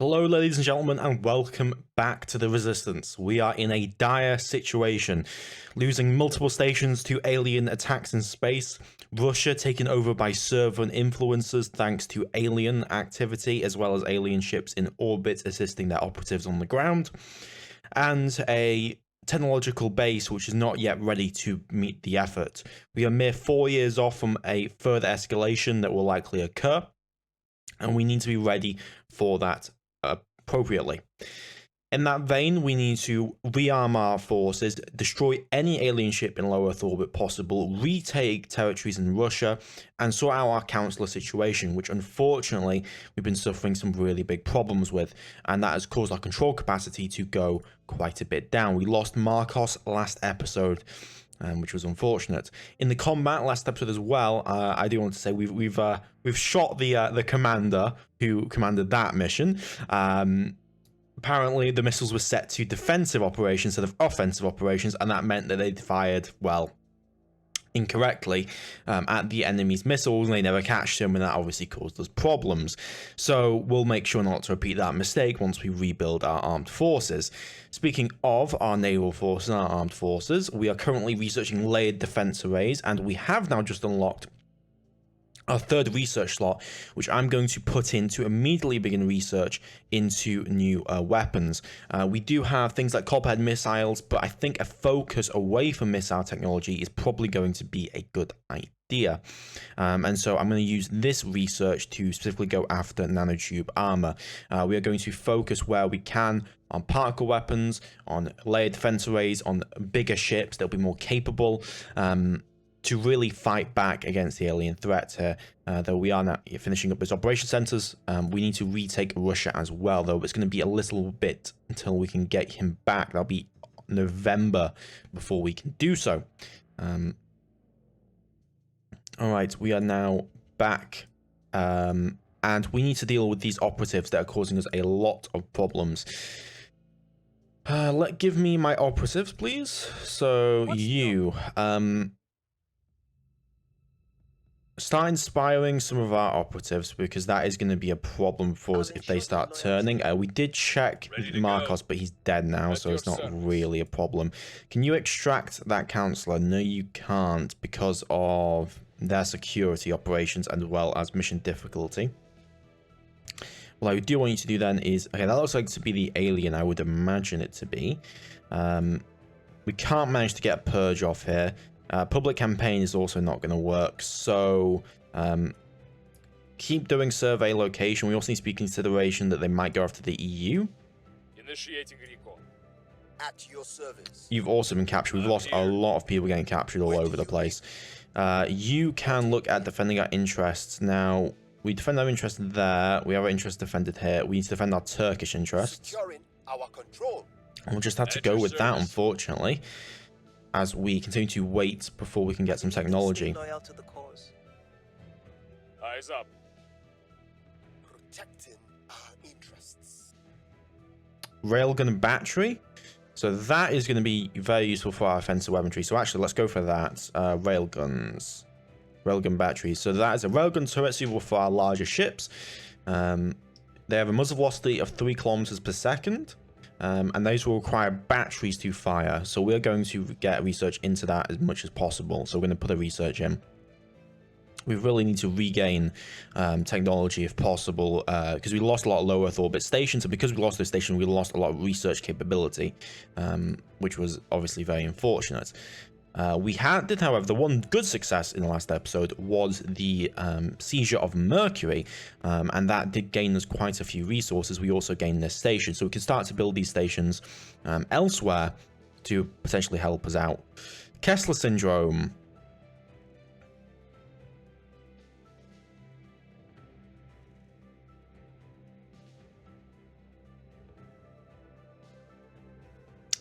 Hello ladies and gentlemen, and welcome back to the Resistance. We are in a dire situation, losing multiple stations to alien attacks in space, Russia taken over by sovereign influencers thanks to alien activity, as well as alien ships in orbit assisting their operatives on the ground, and a technological base which is not yet ready to meet the effort. We are mere 4 years off from a further escalation that will likely occur, and we need to be ready for that appropriately. In that vein, we need to rearm our forces, destroy any alien ship in low Earth orbit possible, retake territories in Russia, and sort out our consular situation, which unfortunately we've been suffering some really big problems with, and that has caused our control capacity to go quite a bit down. We lost Marcos last episode, which was unfortunate. In the combat last episode as well, I do want to say we've shot the commander who commanded that mission. Apparently the missiles were set to defensive operations instead of offensive operations, and that meant that they fired, well, incorrectly at the enemy's missiles, and they never catched them, and that obviously caused us problems. So we'll make sure not to repeat that mistake once we rebuild our armed forces. Speaking of our naval forces and our armed forces, we are currently researching layered defense arrays, and we have now just unlocked our third research slot, which I'm going to put in to immediately begin research into new weapons. We do have things like copperhead missiles, but I think a focus away from missile technology is probably going to be a good idea. And so I'm going to use this research to specifically go after nanotube armor. We are going to focus where we can on particle weapons, on layered defense arrays, on bigger ships that will be more capable, to really fight back against the alien threat here. Though we are now finishing up those operation centers, we need to retake Russia as well, though it's going to be a little bit until we can get him back. That'll be November before we can do so. Alright, we are now back, and we need to deal with these operatives that are causing us a lot of problems. Give me my operatives, please. So you, start inspiring some of our operatives, because that is going to be a problem for us if they start turning. We did check Marcos, but he's dead now, so it's not really a problem. Can you extract that counselor? No, you can't, because of their security operations as well as mission difficulty. What I do want you to do then is, okay, that looks like to be the alien I would imagine it to be. We can't manage to get a purge off here. Public campaign is also not going to work, so keep doing survey location. We also need to be consideration that they might go after the EU. Initiating recall. At your service. You've also been captured. We've lost a lot of people getting captured all over the place. You can look at defending our interests. Now, we defend our interests there. We have our interests defended here. We need to defend our Turkish interests. Securing our control. And we'll just have to go with that, unfortunately, as we continue to wait before we can get some technology. Loyal to the cause. Eyes up. Protecting our interests. Railgun battery. So that is going to be very useful for our offensive weaponry. So actually, let's go for that. Railguns. Railgun batteries. So that is a railgun turret suitable for our larger ships. They have a muzzle velocity of 3 kilometers per second. And those will require batteries to fire, so we're going to get research into that as much as possible. So we're going to put a research in. We really need to regain technology if possible, because we lost a lot of low Earth orbit stations, and because we lost those stations, we lost a lot of research capability, which was obviously very unfortunate. We did, however, the one good success in the last episode was the seizure of Mercury, and that did gain us quite a few resources. We also gained this station, so we can start to build these stations elsewhere to potentially help us out. Kessler Syndrome.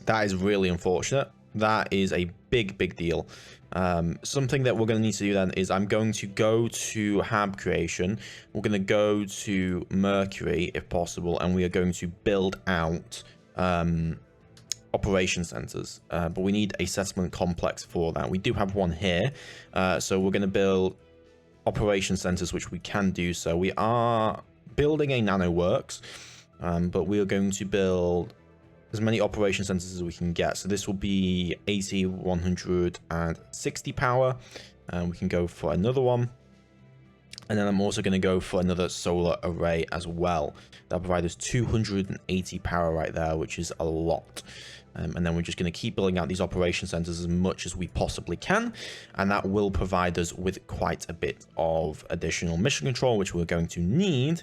That is really unfortunate. That is a big deal. Something that we're going to need to do then is I'm going to go to Hab creation. We're going to go to Mercury if possible, and we are going to build out operation centers. But we need a settlement complex for that. We do have one here, so we're going to build operation centers, which we can do so. We are building a nano works. but we are going to build as many operation centers as we can get. So this will be 80, 160 power. We can go for another one. And then I'm also going to go for another solar array as well. That'll provide us 280 power right there, which is a lot. And then we're just going to keep building out these operation centers as much as we possibly can. And that will provide us with quite a bit of additional mission control, which we're going to need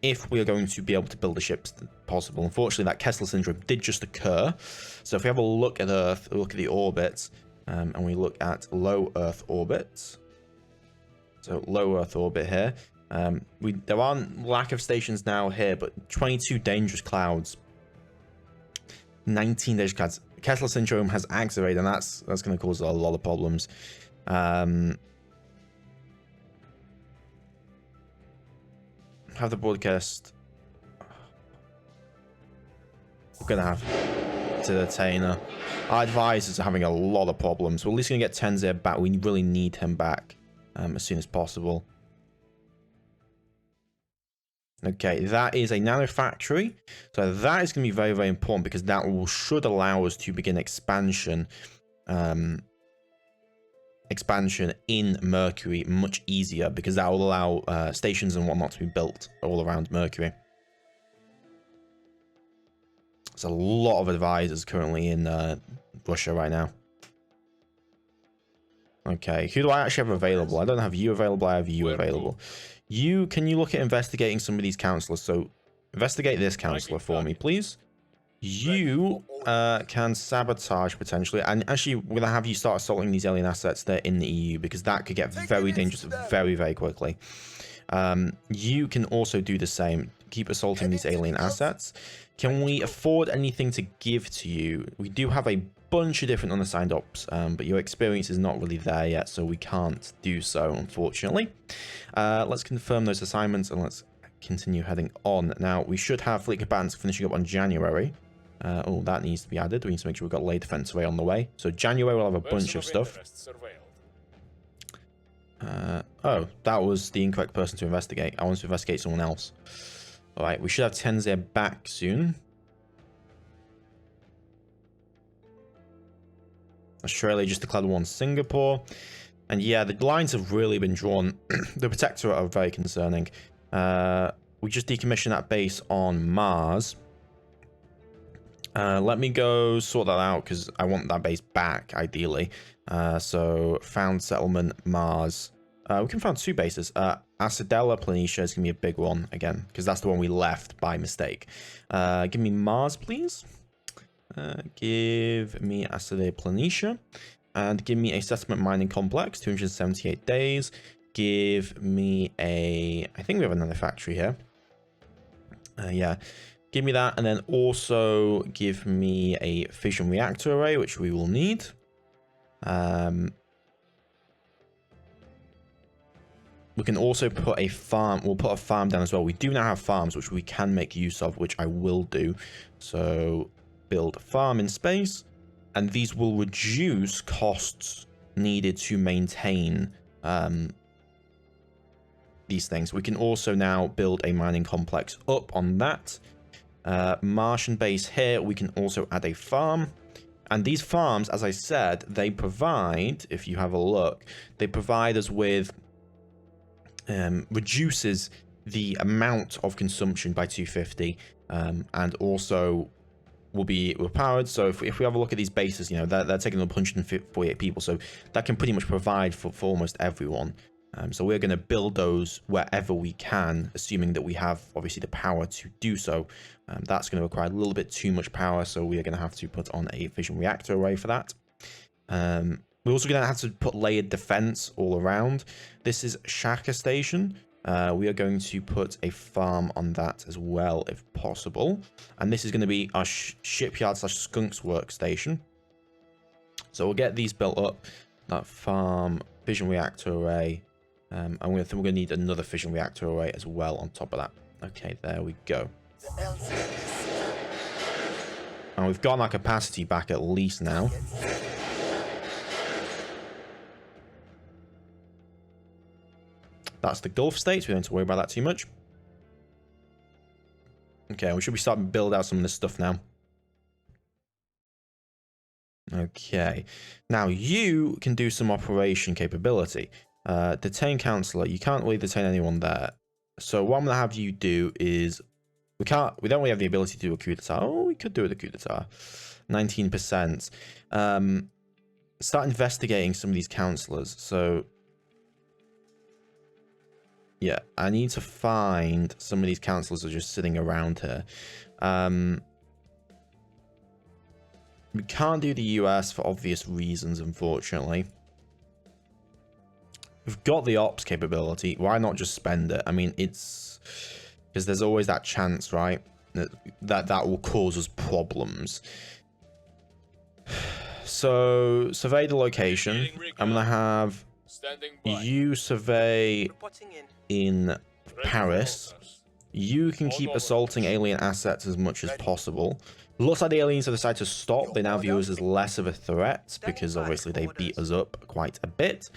if we are going to be able to build the ships possible. Unfortunately, that Kessler syndrome did just occur. So if we have a look at Earth, look at the orbits, and we look at low Earth orbits. So low Earth orbit here. There aren't lack of stations now here, but 22 dangerous clouds. 19 dangerous clouds. Kessler syndrome has accelerated, and that's going to cause a lot of problems. Have the broadcast. We're gonna have to detain her. Our advisors are having a lot of problems. We're at least gonna get Tenzir back. We really need him back as soon as possible. Okay, that is a nano factory. So that is going to be very, very important because that should allow us to begin expansion. Expansion in Mercury much easier because that will allow stations and whatnot to be built all around Mercury. There's a lot of advisors currently in Russia right now. Okay, who do I actually have available? I don't have you available, I have you available. Can you look at investigating some of these counselors? So investigate this counselor for me, please. You can sabotage potentially, and actually we're going to have you start assaulting these alien assets that are in the EU because that could get very dangerous very, very quickly. You can also do the same. Keep assaulting these alien assets. Can we afford anything to give to you? We do have a bunch of different unassigned ops, but your experience is not really there yet, so we can't do so, unfortunately. Let's confirm those assignments and let's continue heading on. Now, we should have fleet combatants finishing up on January. Oh, that needs to be added. We need to make sure we've got lay defense array on the way. So January we'll have a bunch of stuff. Oh, that was the incorrect person to investigate. I want to investigate someone else. All right, we should have Tenzir back soon. Australia just declared war on Singapore. And yeah, the lines have really been drawn. The Protectorate are very concerning. We just decommissioned that base on Mars. Let me go sort that out because I want that base back, ideally. So, found settlement, Mars. We can find two bases. Acidella Planitia is going to be a big one, again, because that's the one we left by mistake. Give me Mars, please. Give me Acidella Planitia. And give me a settlement mining complex, 278 days. Give me a... I think we have another factory here. Yeah. Give me that, and then also give me a fission reactor array, which we will need. We can also put a farm. We'll put a farm down as well. We do now have farms, which we can make use of, which I will do. So build a farm in space, and these will reduce costs needed to maintain these things. We can also now build a mining complex up on that. Martian base here, we can also add a farm. And these farms, as I said, they provide, if you have a look, they provide us with, reduces the amount of consumption by 250, and also will be powered. So if we have a look at these bases, you know, they're taking up 148 people, so that can pretty much provide for almost everyone. So we're going to build those wherever we can, assuming that we have obviously the power to do so. That's going to require a little bit too much power, so we are going to have to put on a fission reactor array for that. We're also going to have to put layered defense all around. This is Shaka Station. We are going to put a farm on that as well, if possible. And this is going to be our shipyard / skunks workstation. So we'll get these built up. That farm, fission reactor array. And we're going to need another fission reactor array as well on top of that. Okay, there we go. And we've gotten our capacity back at least now. That's the Gulf states. We don't have to worry about that too much. Okay, we should be starting to build out some of this stuff now. Okay, now you can do some operation capability. Detain counselor. You can't really detain anyone there. So what I'm gonna have you do is we don't really have the ability to do a coup d'etat. Oh, we could do it a coup d'etat. 19%. Start investigating some of these counselors. So yeah, I need to find some of these counselors that are just sitting around here. We can't do the US for obvious reasons, unfortunately. We've got the ops capability. Why not just spend it? I mean, it's because there's always that chance, right? That will cause us problems. So survey the location. I'm gonna have you survey in Paris. You can keep assaulting alien assets as much as possible. Looks like the aliens have decided to stop. They now view us as less of a threat because obviously they beat us up quite a bit.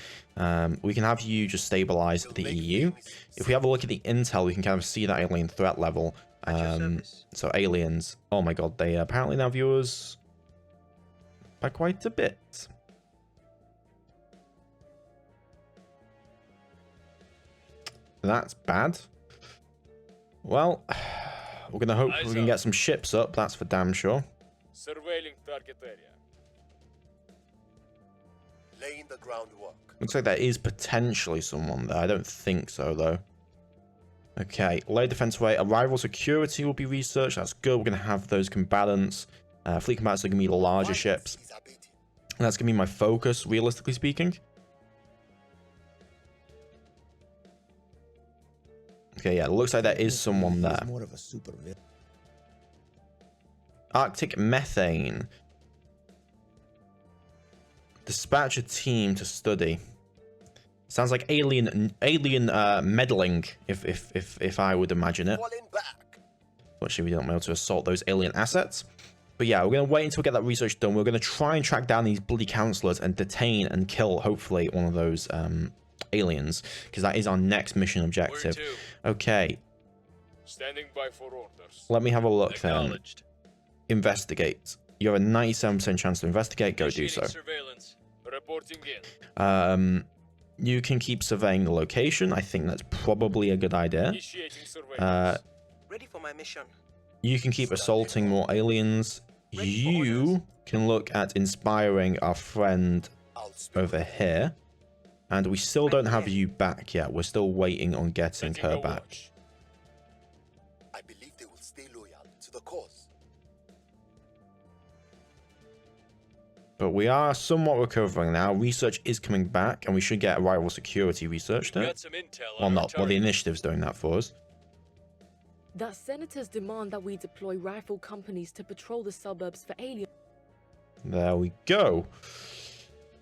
We can have you just stabilize the EU. If we have a look at the intel, we can kind of see that alien threat level. So aliens, oh my god, they apparently now view us by quite a bit. That's bad. Well, we're going to hope we can get some ships up, that's for damn sure. Surveilling target area. Laying the groundwork. Looks like there is potentially someone there. I don't think so, though. Okay, lay defense away. Arrival security will be researched. That's good. We're going to have those combatants. Fleet combatants are going to be the larger ships. And that's going to be my focus, realistically speaking. Okay, yeah, it looks like there is someone there. Arctic methane. Dispatch a team to study. Sounds like alien meddling, if I would imagine it. Actually, we don't be able to assault those alien assets. But yeah, we're going to wait until we get that research done. We're going to try and track down these bloody counselors and detain and kill, hopefully, one of those aliens, because that is our next mission objective. Okay. Standing by for orders. Let me have a look then. Investigate. You have a 97% chance to investigate. Go do so. Reporting in. You can keep surveying the location. I think that's probably a good idea. Initiating surveillance. Ready for my mission. You can keep assaulting more aliens. You can look at inspiring our friend over here. And we still don't have you back yet. We're still waiting on getting her back. I believe they will stay loyal to the cause. But we are somewhat recovering now. Research is coming back, and we should get arrival security researched. Well, not. Well, the initiative's doing that for us. The senators demand that we deploy rifle companies to patrol the suburbs for aliens. There we go.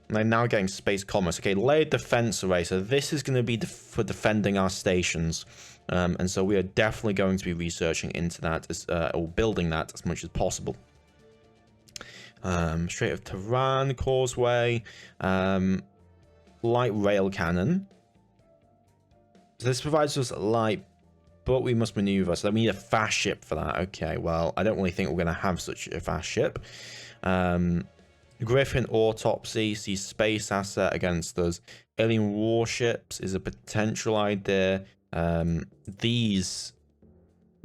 And they're now getting space commerce. Okay, layered defense array. So this is going to be for defending our stations. And so we are definitely going to be researching into that, or building that as much as possible. Strait of Tehran, causeway, light rail cannon. So this provides us light, but we must maneuver. So we need a fast ship for that. Okay, well, I don't really think we're going to have such a fast ship. Griffin autopsy, sees space asset against us. Alien warships is a potential idea. These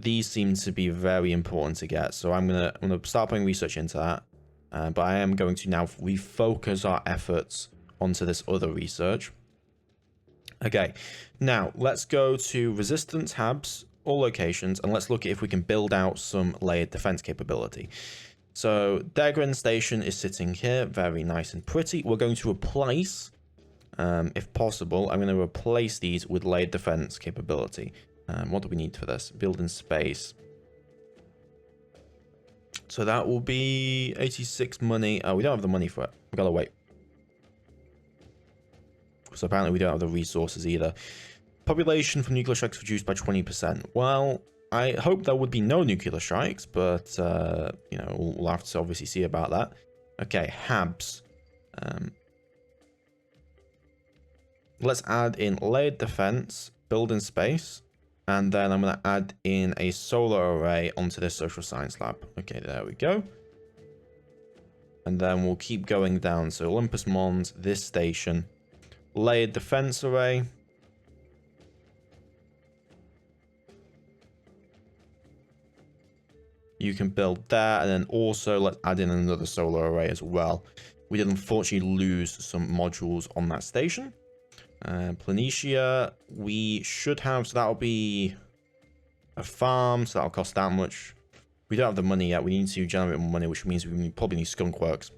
seem to be very important to get, so I'm gonna start putting research into that. But I am going to now refocus our efforts onto this other research. Okay, now let's go to resistance hubs, all locations, and let's look at if we can build out some layered defense capability. So Degran Station is sitting here, very nice and pretty. We're going to replace, if possible, I'm going to replace these with layered defense capability. What do we need for this? Building space. So that will be 86 money. Oh, we don't have the money for it. We've got to wait. So apparently we don't have the resources either. Population from nuclear strikes reduced by 20%. Well, I hope there would be no nuclear strikes, but, you know, we'll have to obviously see about that. Okay, Habs. Let's add in layered defense, building space. And then I'm going to add in a solar array onto this social science lab. Okay, there we go. And then we'll keep going down. So Olympus Mons, this station. Layered defense array. You can build there. And then also let's add in another solar array as well. We did unfortunately lose some modules on that station. Planitia, we should have, so that'll be a farm, so that'll cost that much. We don't have the money yet. We need to generate more money, which means we probably need skunk works.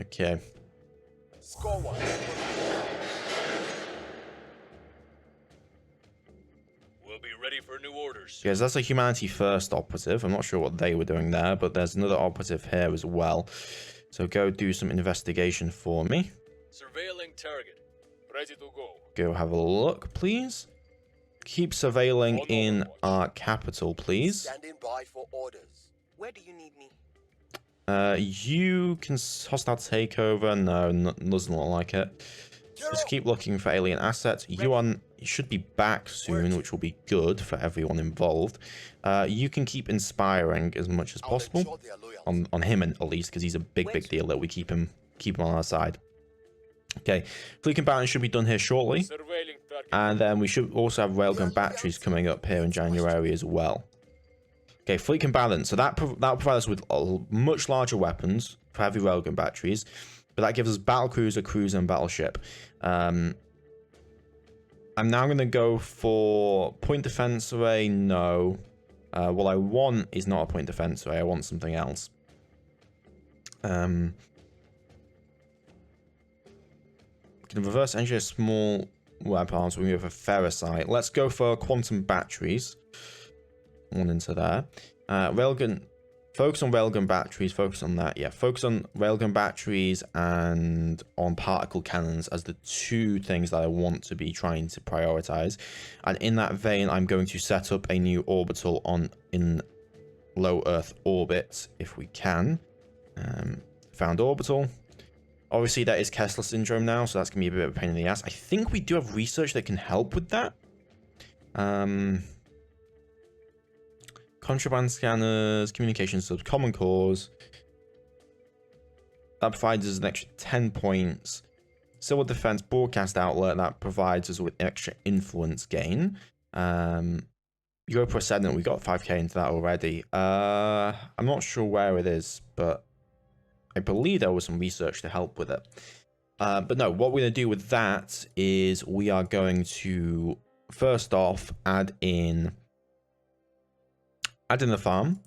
Okay. Score one. We'll be ready for new orders. Yes, that's a humanity first operative. I'm not sure what they were doing there, but there's another operative here as well. So go do some investigation for me. Surveilling target. Ready to go. Go have a look, please. Keep surveilling in our capital, please. Standing by for orders. Where do you need me? You can hostile takeover. No, doesn't look like it. Just keep looking for alien assets. You should be back soon, which will be good for everyone involved. You can keep inspiring as much as possible on him, at least, because he's a big deal that we keep him on our side. Okay, fleet combatant should be done here shortly, and then we should also have railgun batteries coming up here in January as well. Okay, fleet combatant. So that'll provide us with much larger weapons for heavy railgun batteries, but that gives us battle cruiser, and battleship. I'm now going to go for point defense array. No, what I want is not a point defense array. I want something else. Can reverse engineer small weapons. We have a ferrocite. Let's go for quantum batteries. One into there. Railgun. Focus on railgun batteries. Focus on that. Yeah, focus on railgun batteries and on particle cannons as the two things that I want to be trying to prioritize. And in that vein, I'm going to set up a new orbital in low Earth orbit if we can. Found orbital. Obviously, that is Kessler syndrome now, so that's going to be a bit of a pain in the ass. I think we do have research that can help with that. Contraband scanners, communication subs, common cores. That provides us an extra 10 points. Civil defense broadcast outlet, that provides us with extra influence gain. Europa Ascendant, we got 5k into that already. I'm not sure where it is, but I believe there was some research to help with it. But no, what we're going to do with that is we are going to, first off, add in the farm.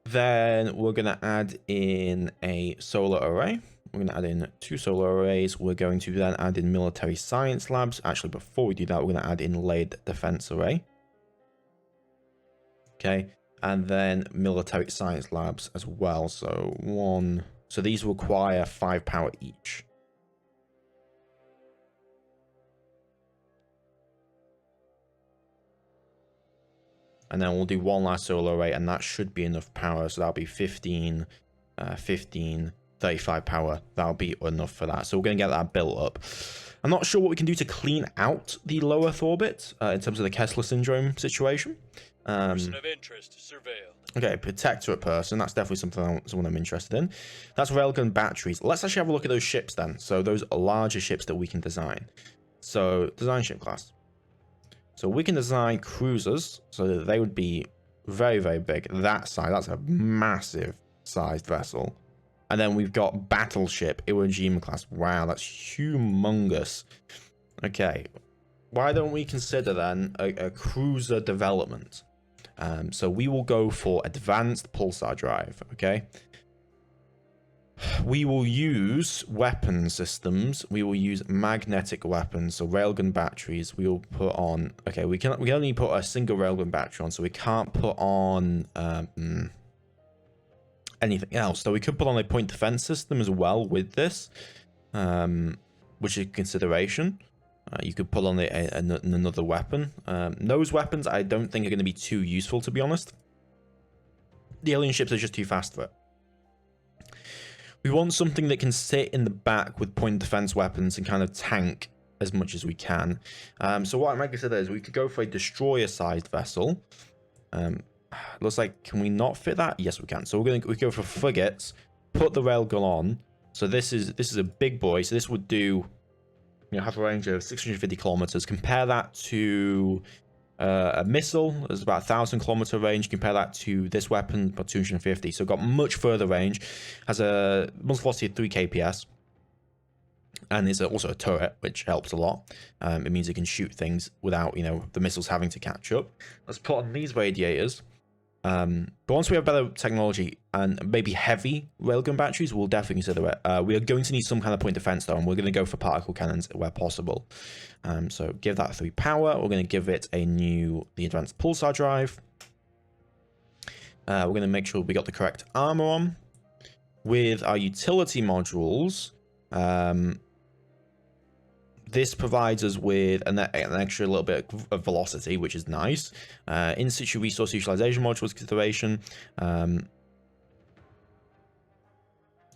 Then we're going to add in a solar array. We're going to add in 2 solar arrays. We're going to then add in military science labs. Actually, before we do that, we're going to add in layered defense array. Okay. And then military science labs as well. So so these require 5 power each. And then we'll do 1 last solar array, and that should be enough power. So that'll be 15, 15, 35 power. That'll be enough for that. So we're going to get that built up. I'm not sure what we can do to clean out the low Earth orbit in terms of the Kessler syndrome situation. Person of interest surveilled. Okay, protectorate person. That's definitely someone I'm interested in. That's railgun batteries. Let's actually have a look at those ships then. So those are larger ships that we can design. So design ship class. So we can design cruisers so that they would be very big. That size, that's a massive sized vessel. And then we've got battleship, Iwo Jima class. Wow, that's humongous. Okay, why don't we consider then a cruiser development? So we will go for advanced pulsar drive, okay? We will use weapon systems. We will use magnetic weapons, so railgun batteries. We will put on. Okay, we can only put a single railgun battery on, so we can't put on anything else. So we could put on a point defense system as well with this, which is consideration. You could put on another weapon. Those weapons I don't think are going to be too useful, to be honest. The alien ships are just too fast for it. We want something that can sit in the back with point defense weapons and kind of tank as much as we can. So what I might consider is we could go for a destroyer-sized vessel. Looks like, can we not fit that? Yes, we can. So we go for frigates, put the railgun on. So this is a big boy. So this would do, have a range of 650 kilometers. Compare that to a missile. There's about 1,000 kilometer range. Compare that to this weapon, about 250. So got much further range. Has a muzzle velocity of 3 kps. And it's also a turret, which helps a lot. It means it can shoot things without, the missiles having to catch up. Let's put on these radiators. But once we have better technology and maybe heavy railgun batteries, we'll definitely consider it. We are going to need some kind of point defense though, and we're going to go for particle cannons where possible. So give that 3 power. We're going to give it the advanced pulsar drive. We're going to make sure we got the correct armor on. With our utility modules, this provides us with an extra little bit of velocity, which is nice. In situ resource utilization modules consideration.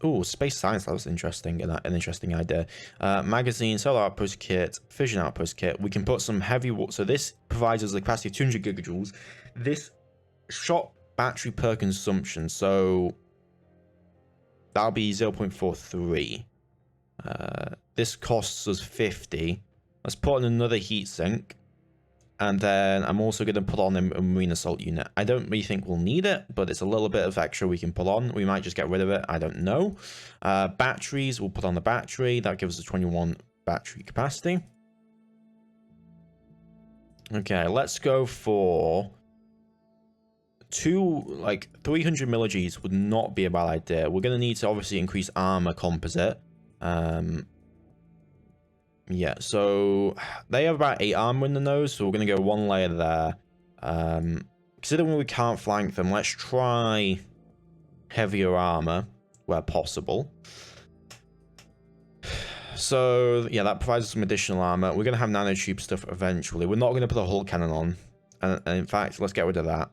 Oh, space science, that was interesting, an interesting idea. Magazine, solar outpost kit, fission outpost kit. We can put some heavy, so this provides us the capacity of 200 gigajoules. This shot battery per consumption, so that'll be 0.43. This costs us 50. Let's put on another heatsink. And then I'm also going to put on a marine assault unit. I don't really think we'll need it, but it's a little bit of extra we can put on. We might just get rid of it. I don't know. Batteries, we'll put on the battery. That gives us 21 battery capacity. Okay, let's go for 300 milligis would not be a bad idea. We're going to need to obviously increase armor composite. Yeah, so they have about 8 armor in the nose, so we're going to go 1 layer there. Considering we can't flank them, let's try heavier armor where possible. So, yeah, that provides us some additional armor. We're going to have nanotube stuff eventually. We're not going to put a hull cannon on. And in fact, let's get rid of that.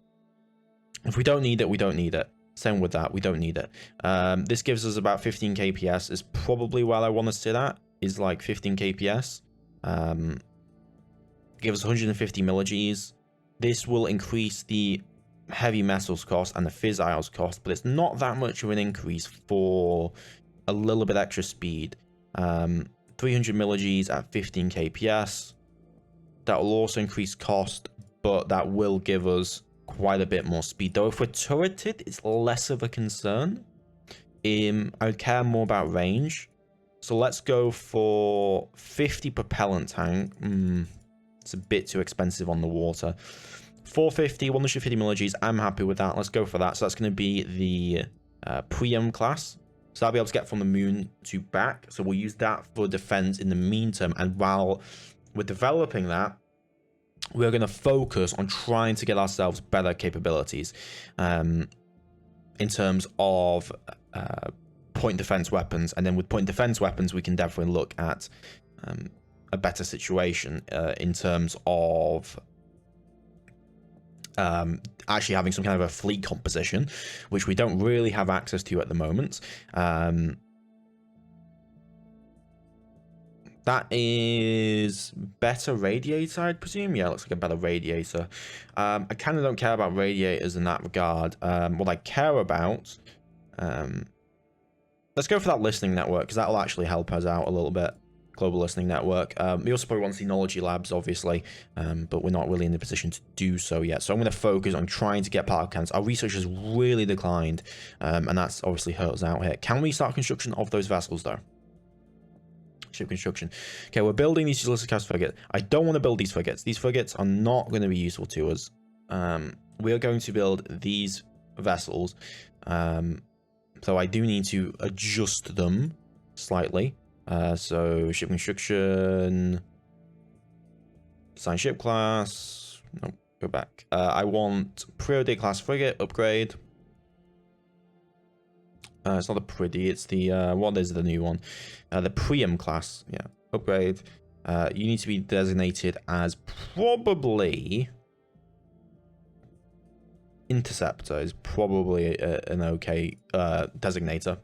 If we don't need it, we don't need it. Same with that, we don't need it. This gives us about 15 kps. Is probably where I want to sit at, is like 15 kps. Give us 150 milligs. This will increase the heavy metals cost and the fissiles cost, but it's not that much of an increase for a little bit extra speed. 300 milligs at 15 kps. That will also increase cost, but that will give us quite a bit more speed. Though if we're turreted, it's less of a concern. I would care more about range. So let's go for 50 propellant tank. It's a bit too expensive on the water. 450, 150 milligs. I'm happy with that. Let's go for that. So that's going to be the Priam class. So I'll be able to get from the moon to back. So we'll use that for defense in the meantime. And while we're developing that, we're going to focus on trying to get ourselves better capabilities in terms of point defense weapons. And then with point defense weapons, we can definitely look at a better situation in terms of actually having some kind of a fleet composition, which we don't really have access to at the moment. That is better radiator, I'd presume. Yeah, looks like a better radiator. I kind of don't care about radiators in that regard. What I care about... let's go for that listening network, because that'll actually help us out a little bit. Global listening network. We also probably want to see knowledge labs, obviously, but we're not really in the position to do so yet. So I'm going to focus on trying to get particle cannons. Our research has really declined, and that's obviously hurt us out here. Can we start construction of those vessels, though? Ship construction. Okay, we're building these useless cast frigates. I don't want to build these frigates. These frigates are not going to be useful to us. We are going to build these vessels. So I do need to adjust them slightly. So ship construction, assign ship class. No, go back. I want Priority class frigate upgrade. It's not the Pretty, it's the what is the new one? The Priam class. Yeah, upgrade. You need to be designated as probably Interceptor is probably an okay designator.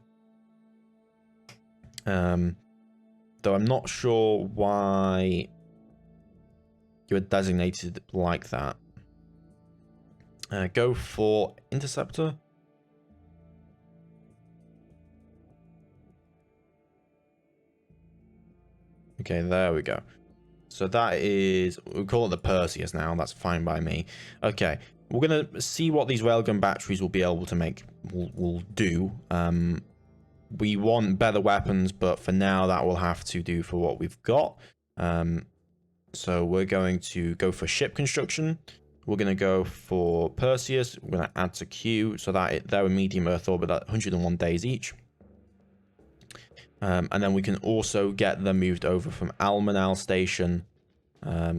though I'm not sure why you were designated like that. Go for interceptor. Okay, there we go. So that is, we'll call it the Perseus now. That's fine by me. Okay, we're gonna see what these railgun batteries will be able to make. Will do. We want better weapons, but for now that will have to do for what we've got. So we're going to go for ship construction. We're going to go for Perseus. We're going to add to queue so that they're a medium Earth orbit at 101 days each. And then we can also get them moved over from Almanal Station.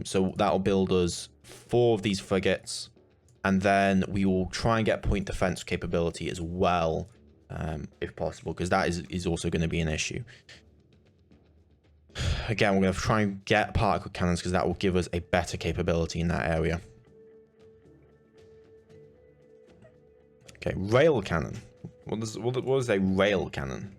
So that'll build us 4 of these frigates. And then we will try and get point defense capability as well, if possible, because that is also going to be an issue. Again, we're going to try and get particle cannons because that will give us a better capability in that area. Okay, rail cannon. What is a rail cannon?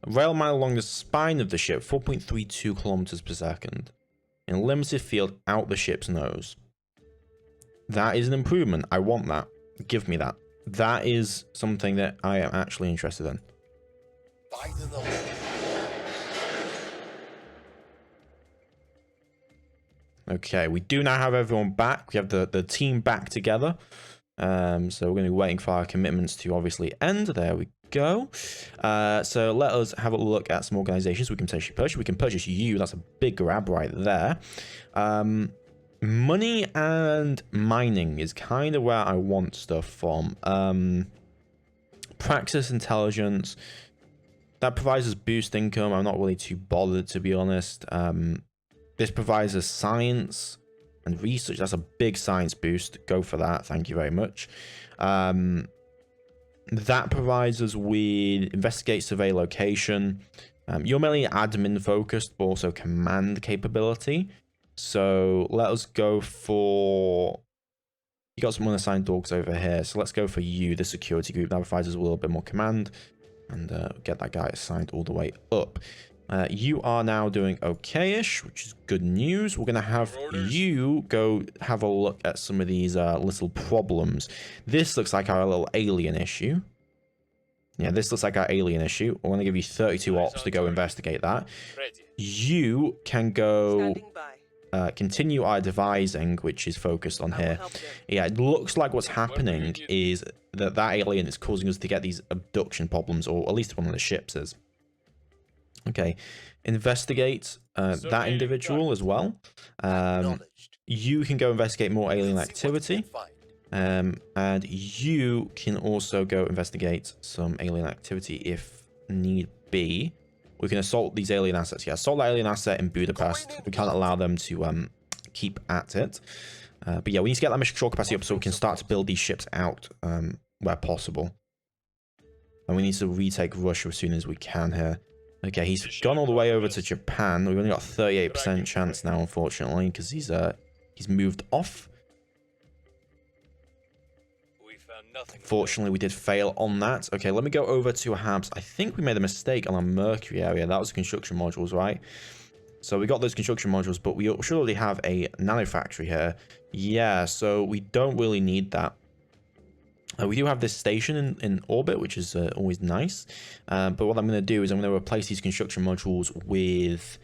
A rail mile along the spine of the ship, 4.32 kilometers per second. In a limited field out the ship's nose. That is an improvement. I want that. Give me that. That is something that I am actually interested in. Okay, we do now have everyone back. We have the team back together. So we're going to be waiting for our commitments to obviously end. There we go. So let us have a look at some organizations we can potentially purchase. We can purchase you. That's a big grab right there. Money and mining is kind of where I want stuff from. Praxis intelligence. That provides us boost income. I'm not really too bothered, to be honest. This provides us science and research. That's a big science boost. Go for that. Thank you very much. That provides us with investigate, survey location. You're mainly admin focused, but also command capability. So let us go for... You got some unassigned dogs over here. So let's go for you, the security group. That provides us a little bit more command. And get that guy assigned all the way up. You are now doing okay-ish, which is good news. We're going to have you go have a look at some of these little problems. This looks like our little alien issue. Yeah, this looks like our alien issue. We're going to give you 32 ops to go investigate that. You can go continue our devising, which is focused on here. Yeah, it looks like what's happening is that alien is causing us to get these abduction problems, or at least one of the ships is. Okay, investigate that individual as well. You can go investigate more alien activity. And you can also go investigate some alien activity if need be. We can assault these alien assets. Yeah, assault that alien asset in Budapest. We can't allow them to keep at it. But yeah, we need to get that mission control capacity up so we can start to build these ships out where possible. And we need to retake Russia as soon as we can here. Okay, he's gone all the way over to Japan. We've only got 38% chance now, unfortunately, because he's moved off. Fortunately, we did fail on that. Okay, let me go over to Habs. I think we made a mistake on our Mercury area. That was the construction modules, right? So we got those construction modules, but we should already have a nano factory here. Yeah, so we don't really need that. We do have this station in orbit, which is always nice. But what I'm going to do is I'm going to replace these construction modules with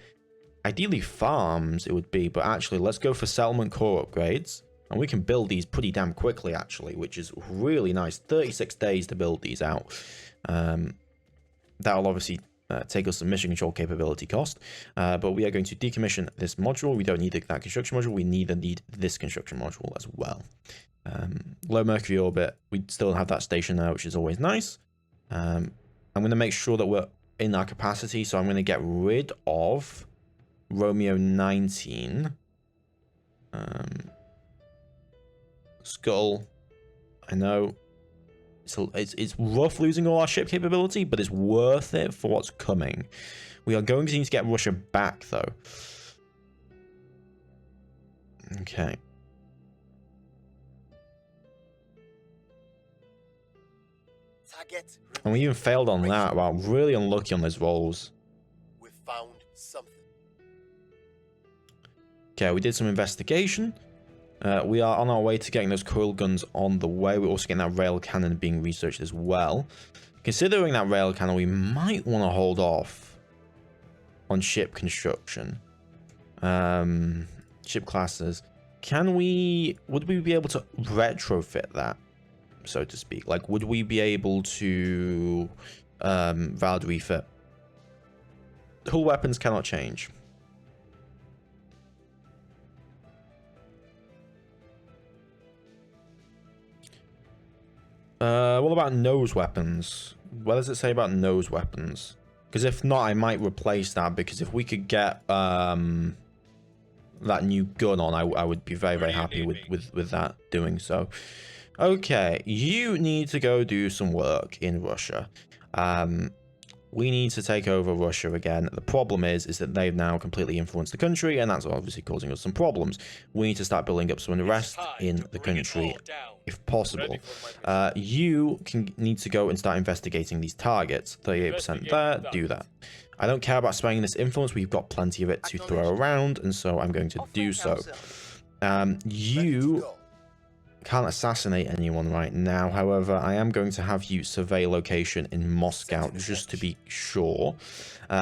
ideally farms, it would be. But actually, let's go for settlement core upgrades. And we can build these pretty damn quickly, actually, which is really nice. 36 days to build these out. That'll obviously take us some mission control capability cost. But we are going to decommission this module. We don't need that construction module. We need this construction module as well. Low Mercury orbit. We still have that station there, which is always nice. I'm going to make sure that we're in our capacity. So I'm going to get rid of Romeo 19. Skull, I know it's rough losing all our ship capability, but it's worth it for what's coming. We are going to need to get Russia back, though. Okay. Target And we even failed on that. Wow, really unlucky on those rolls. We found something. Okay, we did some investigation. We are on our way to getting those coil guns on the way. We're also getting that rail cannon being researched as well. Considering that rail cannon, we might want to hold off on ship construction. Ship classes. Would we be able to retrofit that, so to speak? Like, would we be able to valid refit? Hull weapons cannot change. What about nose weapons? What does it say about nose weapons? Because if not, I might replace that, because if we could get that new gun on, I would be very, very happy with that doing so. Okay, you need to go do some work in Russia. We need to take over Russia again. The problem is that they've now completely influenced the country, and that's obviously causing us some problems. We need to start building up some unrest in the country, if possible. You need to go and start investigating these targets. 38% there, do that. I don't care about spending this influence. We've got plenty of it to throw around, and so I'm going to do so. You can't assassinate anyone right now. However, I am going to have you survey location in Moscow just to be sure.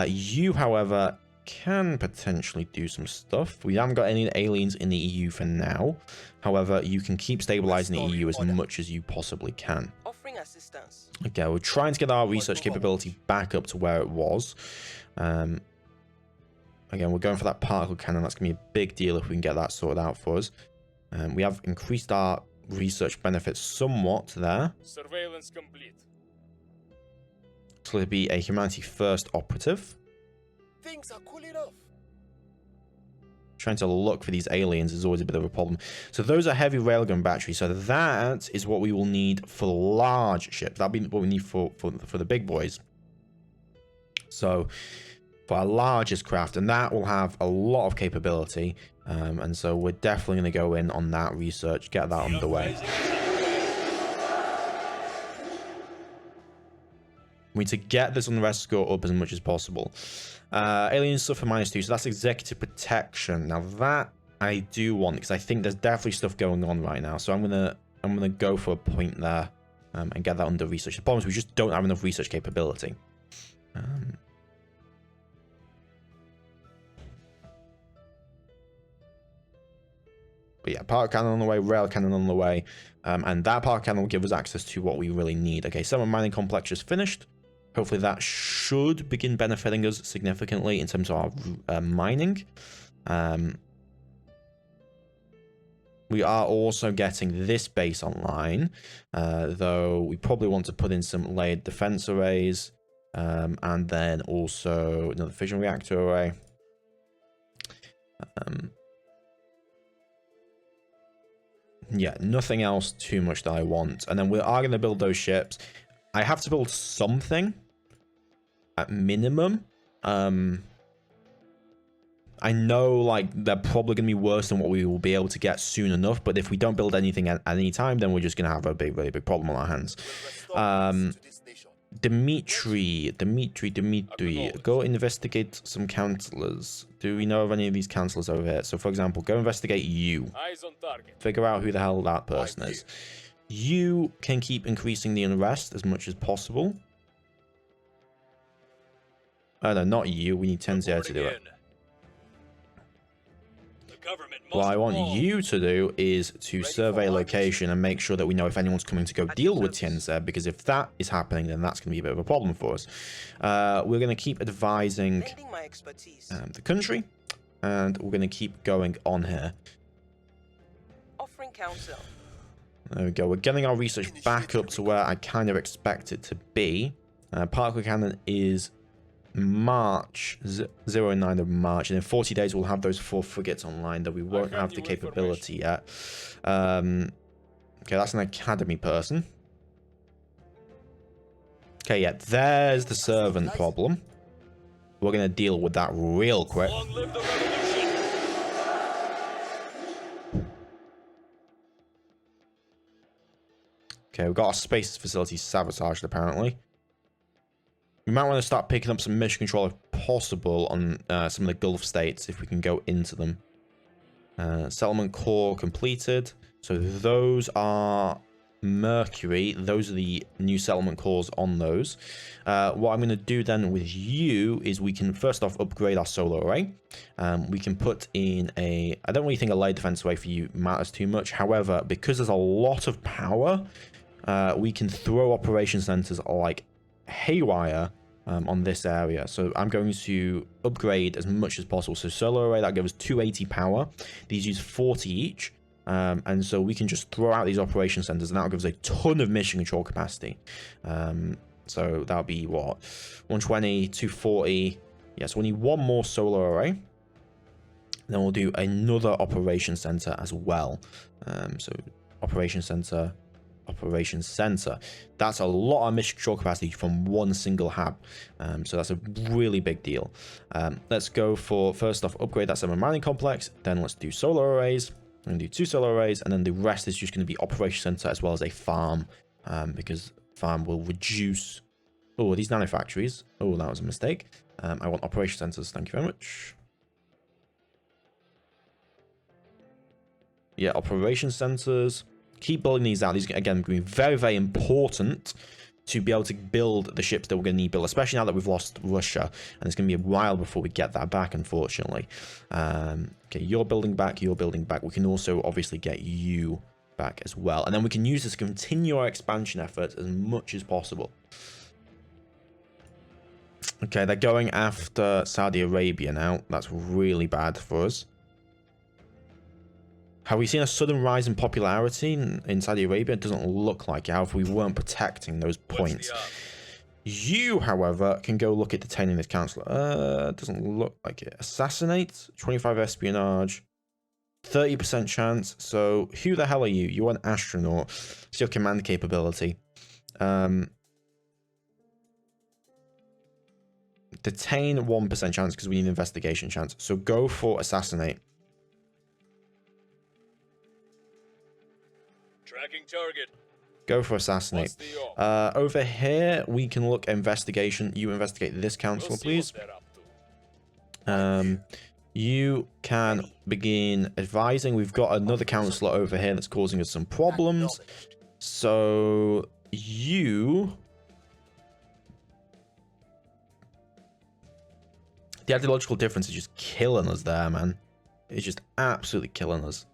You, however, can potentially do some stuff. We haven't got any aliens in the EU for now. However, you can keep stabilizing the EU as much as you possibly can. Offering assistance. Okay, we're trying to get our research capability back up to where it was. Again, we're going for that particle cannon. That's going to be a big deal if we can get that sorted out for us. We have increased our research benefits somewhat there. Surveillance complete. So it'll be a humanity first operative. Things are cool enough. Trying to look for these aliens is always a bit of a problem. So those are heavy railgun batteries. So that is what we will need for large ships. That'll be what we need for the big boys. So for our largest craft, and that will have a lot of capability. And so we're definitely going to go in on that research, get that underway. We need to get this unrest score up as much as possible. Aliens suffer -2, so that's executive protection. Now that I do want, because I think there's definitely stuff going on right now. So I'm gonna go for a point there and get that under research. The problem is we just don't have enough research capability. But yeah, particle cannon on the way, rail cannon on the way, and that particle cannon will give us access to what we really need. Okay, summer mining complex just finished. Hopefully that should begin benefiting us significantly in terms of our mining. We are also getting this base online, though we probably want to put in some layered defense arrays, and then also another fission reactor array. Yeah, nothing else too much that I want. And then we are going to build those ships. I have to build something at minimum. I know, like, they're probably going to be worse than what we will be able to get soon enough. But if we don't build anything at any time, then we're just going to have a really big problem on our hands. Dimitri, go investigate some counselors. Do we know of any of these counselors over here? So, for example, go investigate you. Eyes on target. Figure out who the hell that person is. You can keep increasing the unrest as much as possible. Oh, no, not you. We need Tenzia to do it. What I want you to do is to survey location and make sure that we know if anyone's coming to go deal with Tianze, because if that is happening, then that's going to be a bit of a problem for us. We're going to keep advising the country, and we're going to keep going on here. Offering counsel. There we go. We're getting our research back up to where I kind of expect it to be. Particle cannon is March, 09 of March, and in 40 days we'll have those 4 frigates online, though we won't have the capability yet. Okay, that's an academy person. Okay, yeah, there's the servant problem. We're going to deal with that real quick. Long live the revolution. Okay, we've got our space facility sabotaged, apparently. We might want to start picking up some mission control if possible on some of the Gulf states, if we can go into them. Settlement core completed. So those are Mercury. Those are the new settlement cores on those. What I'm going to do then with you is we can first off upgrade our solar array. We can put in a... I don't really think a layer defense array for you matters too much. However, because there's a lot of power, we can throw operation centers like haywire on this area. So I'm going to upgrade as much as possible. So solar array, that gives us 280 power. These use 40 each. And so we can just throw out these operation centers, and that'll give us a ton of mission control capacity. So that'll be what? 120, 240. Yeah, so we need one more solar array. Then we'll do another operation center as well. So operation center. That's a lot of mission control capacity from one single hab. So that's a really big deal. Let's go for, first off, upgrade that summer mining complex. Then let's do solar arrays. I'm going to do 2 solar arrays, and then the rest is just going to be operation center as well as a farm, because farm will reduce... Oh, are these nano factories? Oh, that was a mistake. I want operation centers. Thank you very much. Yeah, operation centers. Keep building these out. These, again, going to be very, very important to be able to build the ships that we're going to need built, especially now that we've lost Russia, and it's going to be a while before we get that back, unfortunately. Okay, you're building back. We can also obviously get you back as well, and then we can use this to continue our expansion efforts as much as possible. Okay, they're going after Saudi Arabia now. That's really bad for us. Have we seen a sudden rise in popularity in Saudi Arabia? It doesn't look like it. However, we weren't protecting those points. You, however, can go look at detaining this counselor. Doesn't look like it. Assassinate, 25 espionage, 30% chance. So who the hell are you? You're an astronaut. It's your command capability. Detain 1% chance because we need investigation chance. So go for assassinate. Tracking target. Go for assassinate. Over here, we can look investigation. You investigate this counselor, please. You can begin advising. We've got another counselor over here that's causing us some problems. So you... The ideological difference is just killing us there, man. It's just absolutely killing us.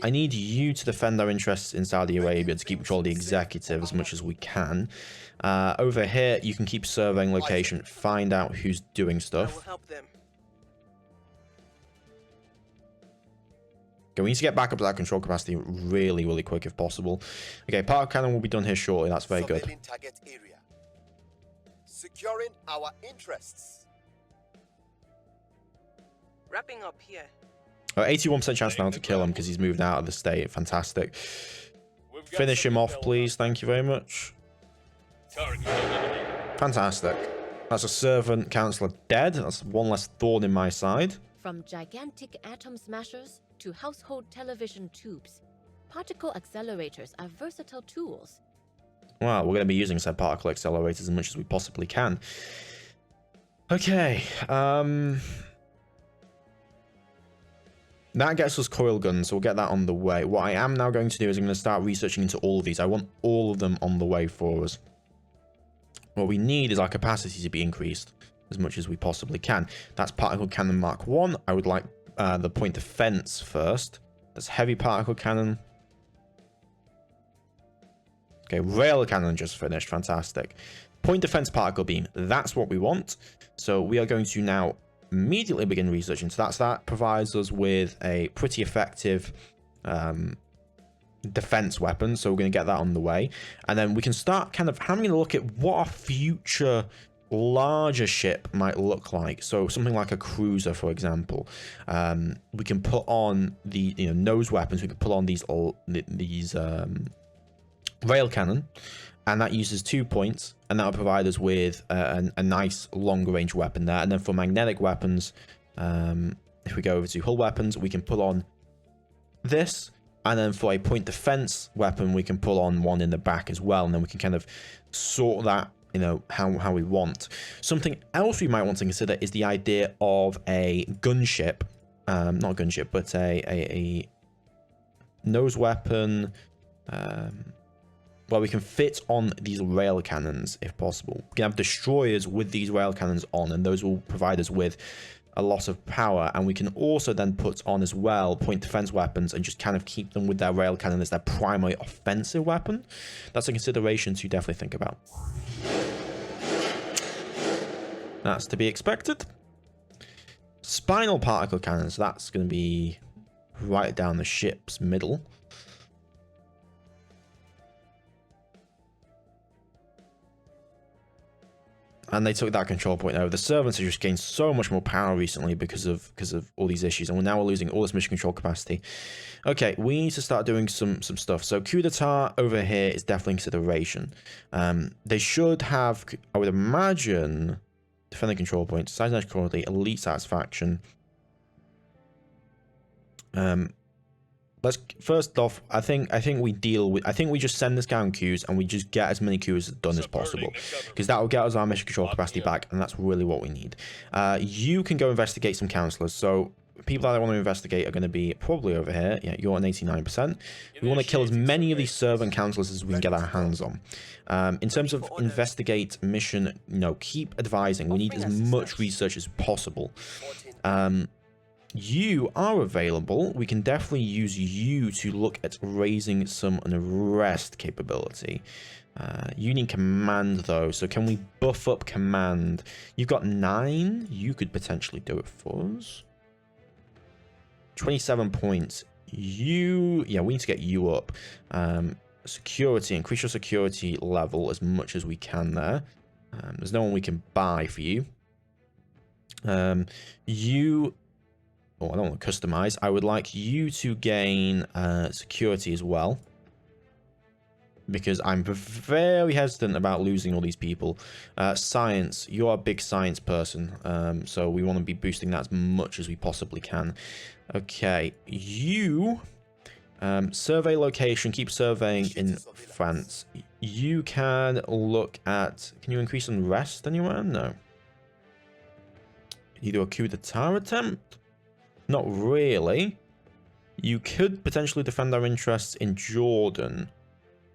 I need you to defend our interests in Saudi Arabia to keep control of the executive as much as we can. Over here, you can keep surveying location, find out who's doing stuff. I will help them. Okay, we need to get back up to that control capacity really, really quick if possible. Okay, particle cannon will be done here shortly. That's very good. Target area. Securing our interests. Wrapping up here. 81% chance now to kill him because he's moved out of the state. Fantastic. Finish him off, please. Thank you very much. Fantastic. That's a servant counselor dead. That's one less thorn in my side. From gigantic atom smashers to household television tubes, particle accelerators are versatile tools. Well, we're going to be using said particle accelerators as much as we possibly can. Okay. That gets us coil guns, so we'll get that on the way. What I am now going to do is I'm going to start researching into all of these. I want all of them on the way for us. What we need is our capacity to be increased as much as we possibly can. That's particle cannon Mark 1. I would like the point defense first. That's heavy particle cannon. Okay, rail cannon just finished. Fantastic. Point defense particle beam. That's what we want. So we are going to now immediately begin researching. So that provides us with a pretty effective defense weapon. So we're going to get that on the way. And then we can start kind of having a look at what our future larger ship might look like. So something like a cruiser, for example. We can put on the nose weapons. We can put on these rail cannon, and that uses 2 points, and that will provide us with a nice long range weapon there. And then for magnetic weapons, if we go over to hull weapons, we can put on this, And then for a point defense weapon, we can pull on one in the back as well. And then we can kind of sort that, you know, how we want. Something else we might want to consider is the idea of a gunship. Not a gunship, but a nose weapon. Where we can fit on these rail cannons if possible. We can have destroyers with these rail cannons on, and those will provide us with a lot of power. And we can also then put on as well point defense weapons and just kind of keep them with their rail cannon as their primary offensive weapon. That's a consideration to definitely think about. That's to be expected. Spinal particle cannons, that's going to be right down the ship's middle. And they took that control point over. The servants have just gained so much more power recently because of all these issues, and now we're losing all this mission control capacity. Okay, we need to start doing some stuff. So coup d'etat over here is definitely in consideration. They should have, I would imagine, defending control points, size and quality, elite satisfaction. Let's first off, I think we just send this guy on queues and we just get as many queues done as possible, because that will get us our mission control capacity back, and that's really what we need. You can go investigate some counselors. So people that I want to investigate are going to be probably over here. Yeah, you're on 89%. We want to kill as many of these servant counselors as we can get our hands on. In terms of investigate mission, you know, keep advising. We need as much research as possible. You are available. We can definitely use you to look at raising some unrest capability. You need command though, so can we buff up command? You've got 9. You could potentially do it for us. 27 points. Yeah, we need to get you up. Security, increase your security level as much as we can there. There's no one we can buy for you. Oh, I don't want to customize. I would like you to gain security as well, because I'm very hesitant about losing all these people. Science, you're a big science person, so we want to be boosting that as much as we possibly can. Okay, you survey location, keep surveying in France. You can look at, can you increase unrest anywhere? No. You do a coup d'etat attempt? Not really. You could potentially defend our interests in Jordan.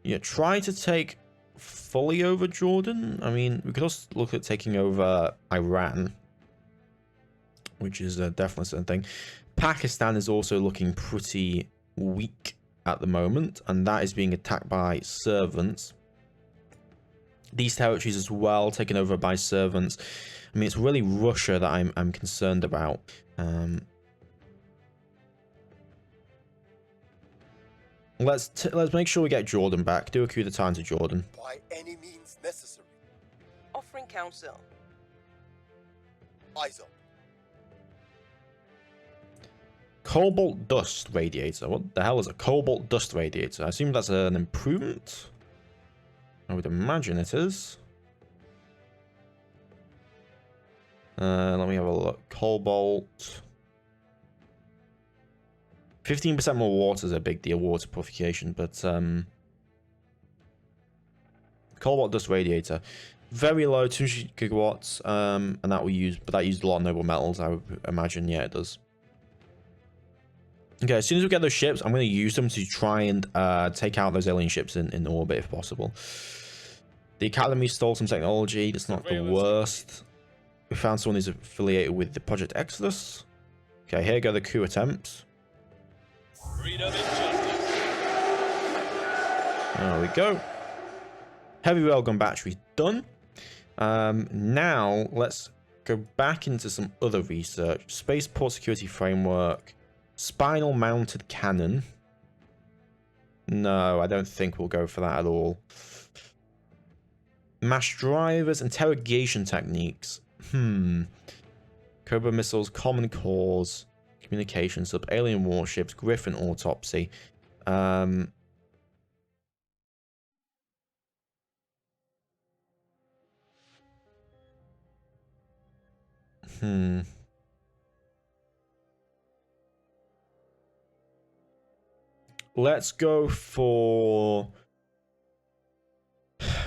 Yeah, try to take fully over Jordan. I mean, we could also look at taking over Iran, which is definitely something. Pakistan is also looking pretty weak at the moment, and that is being attacked by servants. These territories as well, taken over by servants. I mean, it's really Russia that I'm concerned about. Let's make sure we get Jordan back. Do a coup d'etat to Jordan. By any means necessary. Offering counsel. Eyes up. Cobalt dust radiator. What the hell is a cobalt dust radiator? I assume that's an improvement. I would imagine it is. Let me have a look. Cobalt. 15% more water is a big deal, water purification, but cobalt dust radiator, very low, 200 gigawatts, and that we use, but that used a lot of noble metals, I would imagine. Yeah, it does. Okay, as soon as we get those ships, I'm going to use them to try and take out those alien ships in orbit if possible. The Academy stole some technology. That's not the worst. We found someone who's affiliated with the Project Exodus. Okay, here go the coup attempts. Freedom and justice. There we go. Heavy railgun battery done. Now let's go back into some other research. Spaceport security framework. Spinal mounted cannon. No, I don't think we'll go for that at all. Mass drivers, interrogation techniques. Cobra missiles, common cores, communication sub, alien warships, Griffin autopsy. let's go for...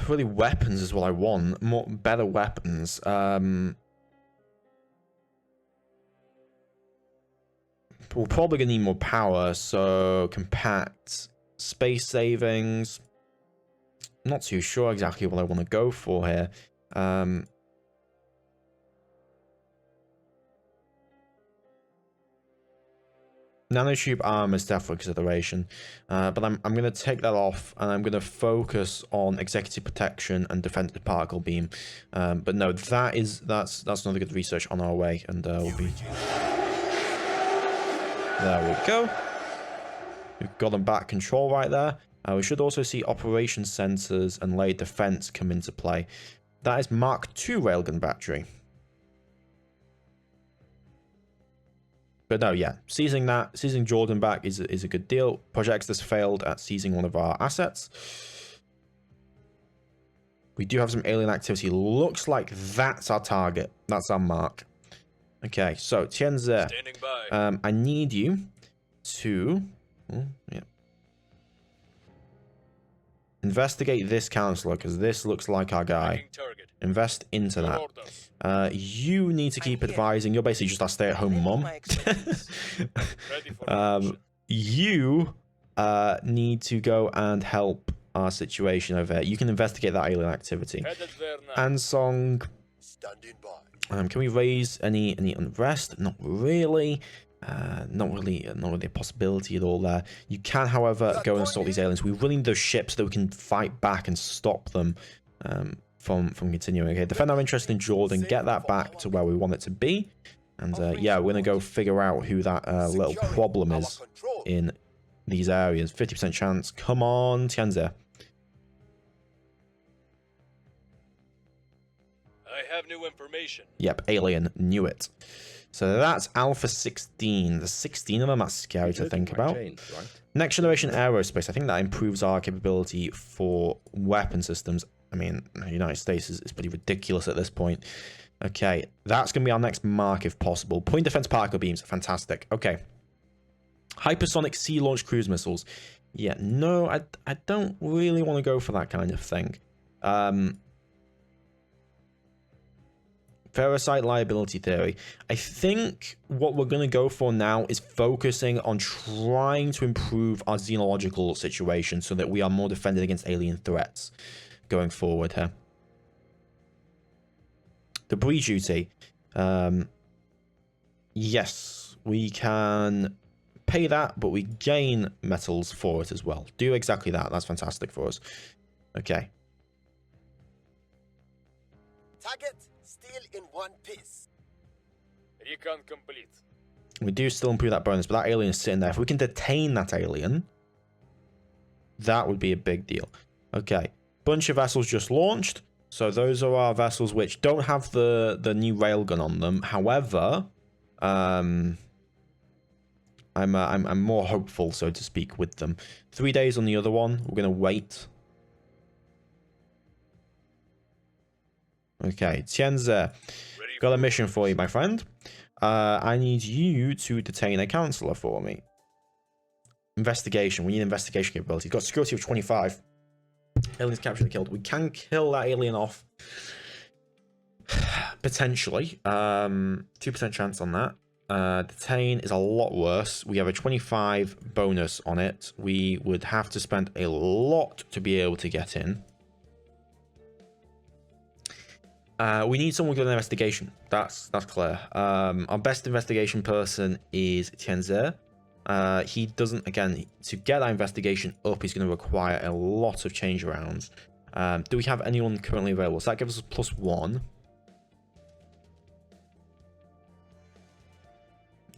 Really, weapons is what I want. Better weapons. We're probably going to need more power, so compact, space savings. I'm not too sure exactly what I want to go for here. Nanotube armor is definitely a consideration, but I'm going to take that off, and I'm going to focus on executive protection and defensive particle beam. But no, that's another good research on our way, and we'll be... There we go. We've got them back control right there. We should also see operations centers and laid defense come into play. That is Mark II railgun battery. But no, yeah, seizing Jordan back is a good deal. Project Exodus failed at seizing one of our assets. We do have some alien activity. Looks like that's our target. That's our mark. Okay, so Tianze, Standing by. I need you to investigate this counselor, because this looks like our guy. Tracking target. Invest into Your that. orders. You need to keep advising. You're basically just our stay-at-home mom. My expertise. Ready for action. You need to go and help our situation over here. You can investigate that alien activity. Headed there now. Ansong, Standing by. can we raise any unrest? Not really. Not really a possibility at all there. You can, however, go and assault these aliens. We really need those ships so that we can fight back and stop them from continuing. Okay, defend our interest in Jordan, get that back to where we want it to be, and yeah, we're gonna go figure out who that little problem is in these areas. 50% chance. Come on, Tianze. I have new information. Yep, alien knew it. So that's Alpha 16. There's 16 of them. That's scary to think about. Next generation aerospace. I think that improves our capability for weapon systems. I mean, the United States is pretty ridiculous at this point. Okay, that's going to be our next mark if possible. Point defense particle beams. Fantastic. Okay. Hypersonic sea-launched cruise missiles. Yeah, no, I don't really want to go for that kind of thing. Ferrocite liability theory. I think what we're going to go for now is focusing on trying to improve our xenological situation so that we are more defended against alien threats going forward here. Debris duty. Yes, we can pay that, but we gain metals for it as well. Do exactly that. That's fantastic for us. Okay. Target still in one piece. Recon complete. We do still improve that bonus, but that alien is sitting there. If we can detain that alien, that would be a big deal. Okay. Bunch of vessels just launched. So those are our vessels which don't have the new railgun on them. However, I'm more hopeful, so to speak, with them. 3 days on the other one. We're gonna wait. Okay, Tianze, got a mission for you, my friend. I need you to detain a counselor for me. Investigation. We need investigation capability. Got security of 25. Aliens captured and killed. We can kill that alien off. Potentially. 2% chance on that. Detain is a lot worse. We have a 25 bonus on it. We would have to spend a lot to be able to get in. We need someone with an investigation. That's clear. Our best investigation person is Tianze. He doesn't, again, to get that investigation up, he's going to require a lot of change arounds. Do we have anyone currently available? So that gives us +1.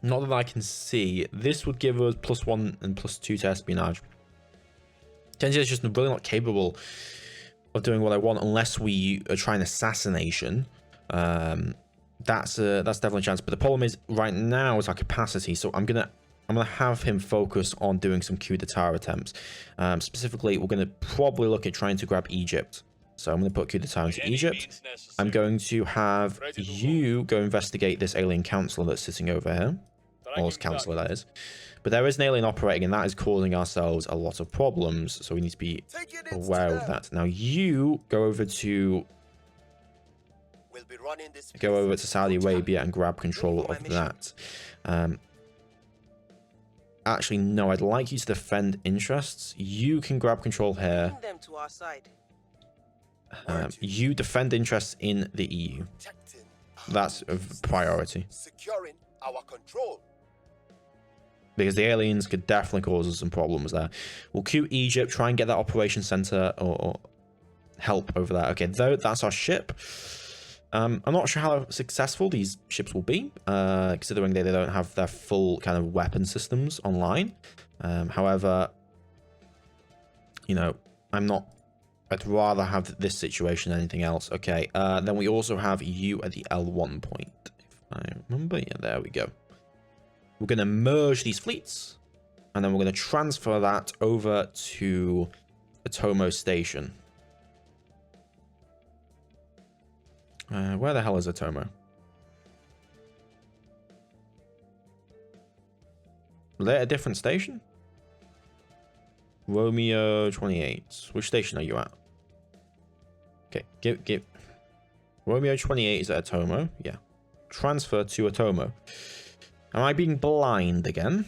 Not that I can see. This would give us +1 and +2 to espionage. Tianze is just really not capable of doing what I want unless we try an assassination. That's definitely a chance. But the problem is right now is our capacity. So I'm gonna have him focus on doing some coup d'etat attempts. Specifically, we're gonna probably look at trying to grab Egypt. So I'm gonna put coup d'etat into Egypt. I'm going to have you go investigate this alien counselor that's sitting over here. Or this counselor, that is. But there is an alien operating, and that is causing ourselves a lot of problems. So we need to be aware of that. Now you go over to Saudi Arabia and grab control of that. Actually, no, I'd like you to defend interests. You can grab control here. Bring them to our side. You defend interests in the EU. That's a priority. Securing our control. Because the aliens could definitely cause us some problems there. We'll queue Egypt, try and get that operation center or help over there. Okay, though that's our ship. I'm not sure how successful these ships will be, considering they don't have their full kind of weapon systems online. However, you know, I'd rather have this situation than anything else. Okay, then we also have you at the L1 point. If I remember, yeah, there we go. We're going to merge these fleets, and then we're going to transfer that over to Atomo Station. Where the hell is Atomo? Are they at a different station? Romeo 28. Which station are you at? Okay, give. Romeo 28 is at Atomo. Yeah. Transfer to Atomo. Am I being blind again?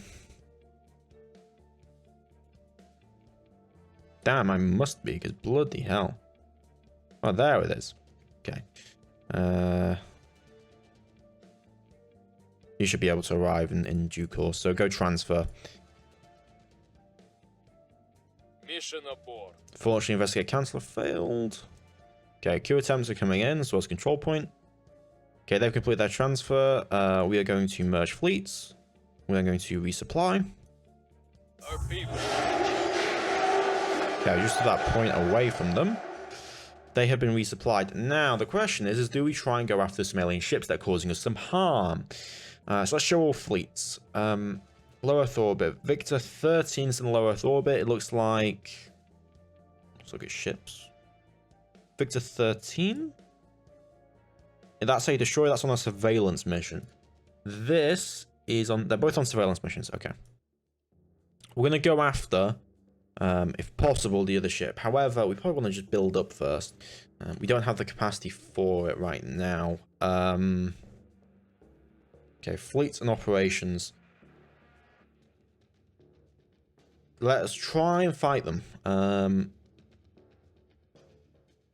Damn, I must be, because bloody hell. Oh, there it is. Okay. You should be able to arrive in due course, so go transfer. Mission aboard. Fortunately, investigate cancel failed. Okay, Q attempts are coming in, as well as control point. Okay, they've completed their transfer. We are going to merge fleets. We are going to resupply. Our people. Okay, just to that point away from them. They have been resupplied. Now, the question is do we try and go after some alien ships that are causing us some harm? So let's show all fleets. Low Earth orbit. Victor 13 is in low Earth orbit. It looks like... Let's look at ships. Victor 13? That's a destroyer. That's on a surveillance mission. This is on... They're both on surveillance missions. Okay. We're going to go after, if possible, the other ship. However, we probably want to just build up first. We don't have the capacity for it right now. Okay, fleets and operations. Let us try and fight them.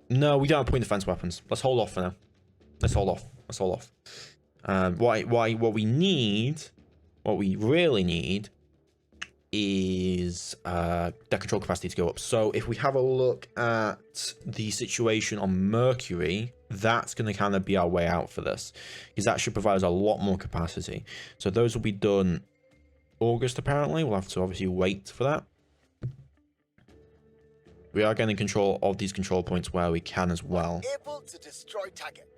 No, we don't have point defense weapons. Let's hold off for now. Let's hold off. Let's hold off. What we need, what we really need, is that control capacity to go up. So if we have a look at the situation on Mercury, that's going to kind of be our way out for this, because that should provide us a lot more capacity. So those will be done August, apparently. We'll have to obviously wait for that. We are getting control of these control points where we can as well. Able to destroy target.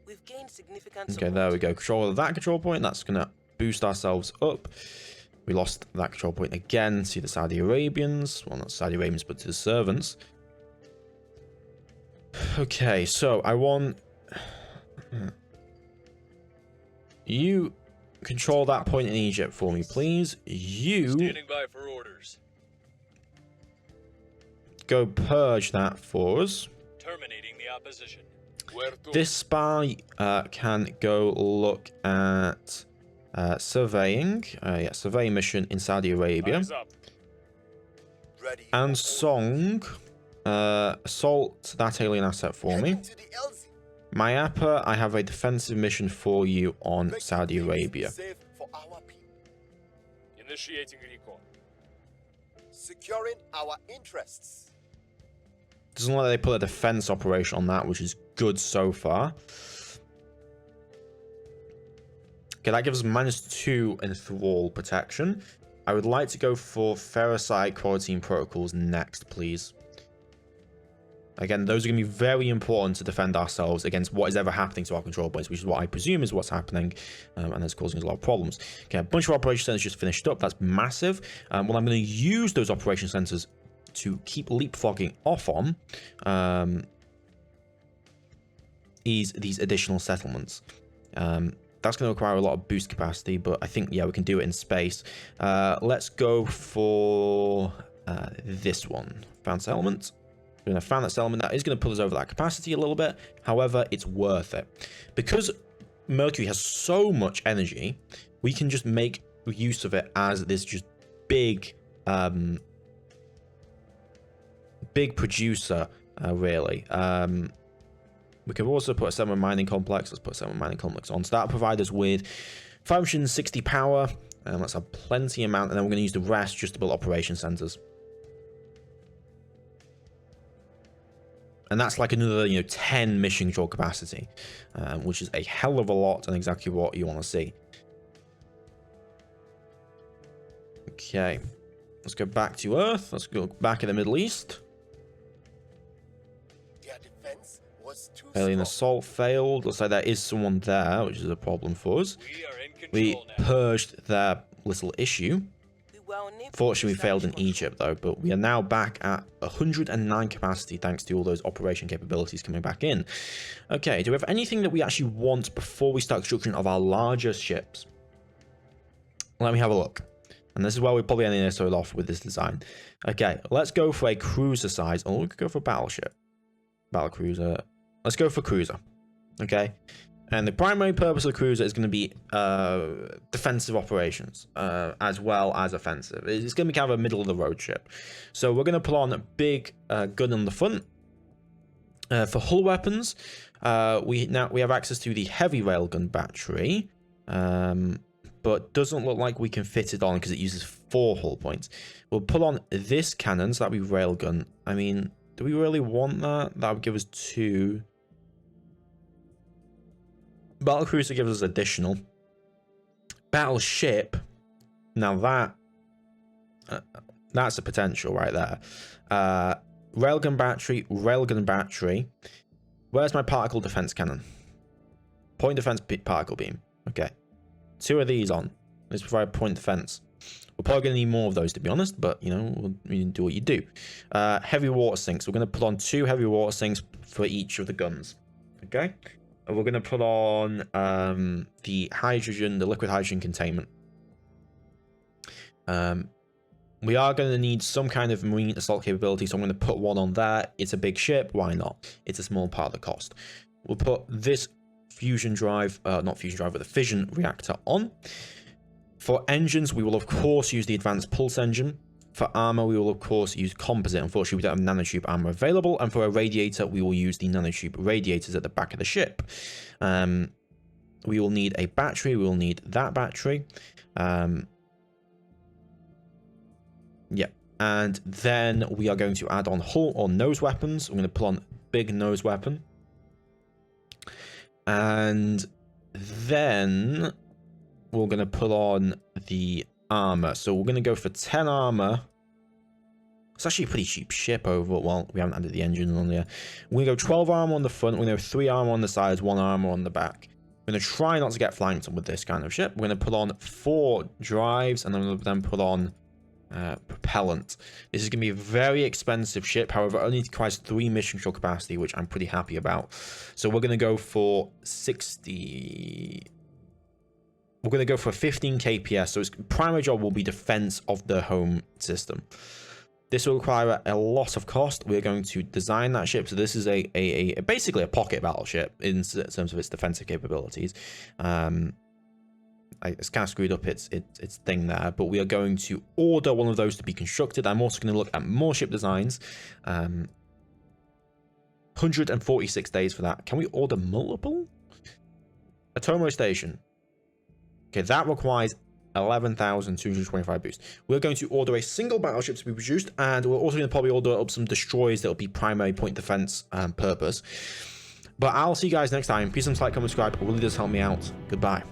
We've gained significant Okay, support. there we go. Control of that control point. That's going to boost ourselves up. We lost that control point again to the Saudi Arabians. Well, not Saudi Arabians, but to the servants. Okay, so I want... You control that point in Egypt for me, please. You Standing by for orders. go purge that for us. Terminating the opposition. Where to? This spy can go look at surveying. Yeah, surveying mission in Saudi Arabia. Eyes up. Ready. And Song, assault that alien asset for me. Heading to the LZ. Mayappa, I have a defensive mission for you on Make Saudi things Arabia. safe for our people. Initiating recon. Securing our interests. Doesn't look like they put a defense operation on that, which is good so far. Okay, that gives us -2 in thrall protection. I would like to go for ferrocite quarantine protocols next, please. Again, those are going to be very important to defend ourselves against what is ever happening to our control points, which is what I presume is what's happening, and it's causing us a lot of problems. Okay, a bunch of operation centers just finished up. That's massive. Well, I'm going to use those operation centers to keep leapfrogging off on is these additional settlements. that's going to require a lot of boost capacity, but I think, yeah, we can do it in space. Let's go for this one. Found settlement. We're going to find that settlement. That is going to pull us over that capacity a little bit. However, it's worth it. Because Mercury has so much energy, we can just make use of it as this just big, big producer, really. We can also put a settlement mining complex. Let's put a settlement mining complex on. So that'll provide us with 560 power. And let's have plenty amount. And then we're going to use the rest just to build operation centers. And that's like another, 10 mission control capacity, which is a hell of a lot and exactly what you want to see. Okay, let's go back to Earth. Let's go back in the Middle East. Their defense was too Alien strong. assault failed. Looks like there is someone there, which is a problem for us. We are in We control now. purged their little issue. We were unable to Fortunately, we failed in establish Egypt, though, but we are now back at 109 capacity thanks to all those operation capabilities coming back in. Okay, do we have anything that we actually want before we start construction of our larger ships? Let me have a look. And this is where we probably ended this off with this design. Okay, let's go for a cruiser size. Oh, we could go for a battleship. Battle cruiser. Let's go for cruiser. Okay. And the primary purpose of the cruiser is going to be defensive operations, as well as offensive. It's going to be kind of a middle of the road ship. So we're going to put on a big gun on the front. For hull weapons, we have access to the heavy railgun battery, but doesn't look like we can fit it on because it uses 4 hull points. We'll put on this cannon, so that'll be railgun. I mean, do we really want that? That would give us 2. Battlecruiser gives us additional. Battleship. Now that's a potential right there. Railgun battery. Where's my particle defense cannon? Point defense particle beam. Okay. 2 of these on. Let's provide point defense. We're probably going to need more of those, to be honest, but, we do what you do. Heavy water sinks. We're going to put on 2 heavy water sinks for each of the guns. Okay? And we're going to put on the liquid hydrogen containment. We are going to need some kind of marine assault capability, so I'm going to put one on there. It's a big ship. Why not? It's a small part of the cost. We'll put this fusion drive, not fusion drive, but the fission reactor on. For engines, we will of course use the advanced pulse engine. For armor, we will of course use composite. Unfortunately, we don't have nanotube armor available. And for a radiator, we will use the nanotube radiators at the back of the ship. We will need a battery. We will need that battery. Yeah. And then we are going to add on hull or nose weapons. I'm going to put on big nose weapon. And then we're going to put on the armor. So we're going to go for 10 armor. It's actually a pretty cheap ship overall. Well, we haven't added the engine on there. We're going to go 12 armor on the front. We're going to go 3 armor on the sides, 1 armor on the back. We're going to try not to get flanked with this kind of ship. We're going to put on 4 drives and then put on propellant. This is going to be a very expensive ship. However, it only requires 3 mission control capacity, which I'm pretty happy about. So we're going to go for 60... We're going to go for 15 kps. So its primary job will be defense of the home system. This will require a lot of cost. We're going to design that ship. So this is basically a pocket battleship in terms of its defensive capabilities. It's kind of screwed up its thing there, but we are going to order one of those to be constructed. I'm also going to look at more ship designs. 146 days for that. Can we order multiple? Atomo station. Okay, that requires 11,225 boost. We're going to order a single battleship to be produced, and we're also going to probably order up some destroyers that will be primary point defense purpose. But I'll see you guys next time. Please like, comment, subscribe. It really does help me out. Goodbye.